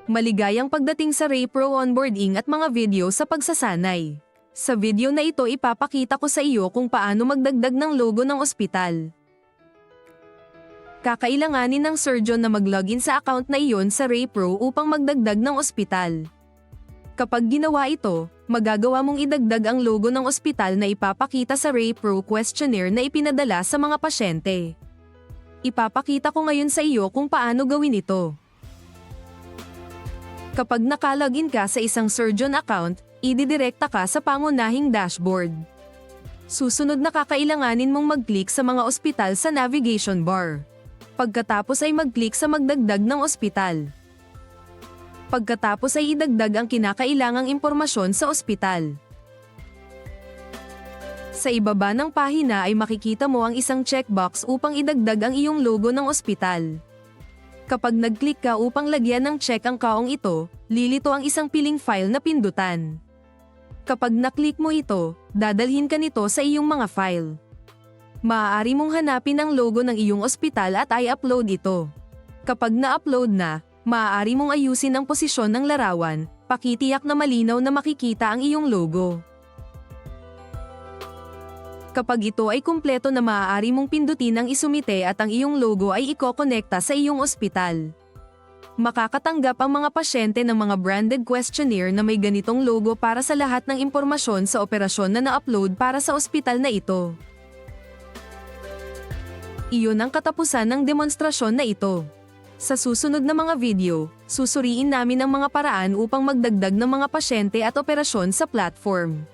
Maligayang pagdating sa RayPro onboarding at mga video sa pagsasanay. Sa video na ito ipapakita ko sa iyo kung paano magdagdag ng logo ng ospital. Kakailanganin ng surgeon na mag-login sa account na iyon sa RayPro upang magdagdag ng ospital. Kapag ginawa ito, magagawa mong idagdag ang logo ng ospital na ipapakita sa RayPro questionnaire na ipinadala sa mga pasyente. Ipapakita ko ngayon sa iyo kung paano gawin ito. Kapag nakalogin ka sa isang surgeon account, ididirekta ka sa pangunahing dashboard. Susunod na kakailanganin mong mag-click sa mga ospital sa navigation bar. Pagkatapos ay mag-click sa magdagdag ng ospital. Pagkatapos ay idagdag ang kinakailangang impormasyon sa ospital. Sa ibaba ng pahina ay makikita mo ang isang checkbox upang idagdag ang iyong logo ng ospital. Kapag nag-click ka upang lagyan ng check ang kaong ito, lilito ang isang piling file na pindutan. Kapag na-click mo ito, dadalhin ka nito sa iyong mga file. Maaari mong hanapin ang logo ng iyong ospital at i-upload ito. Kapag na-upload na, maaari mong ayusin ang posisyon ng larawan, pakitiyak na malinaw na makikita ang iyong logo. Kapag ito ay kumpleto na maaari mong pindutin ang isumite at ang iyong logo ay ikokonekta sa iyong ospital. Makakatanggap ang mga pasyente ng mga branded questionnaire na may ganitong logo para sa lahat ng impormasyon sa operasyon na na-upload para sa ospital na ito. Iyon ang katapusan ng demonstrasyon na ito. Sa susunod na mga video, susuriin namin ang mga paraan upang magdagdag ng mga pasyente at operasyon sa platform.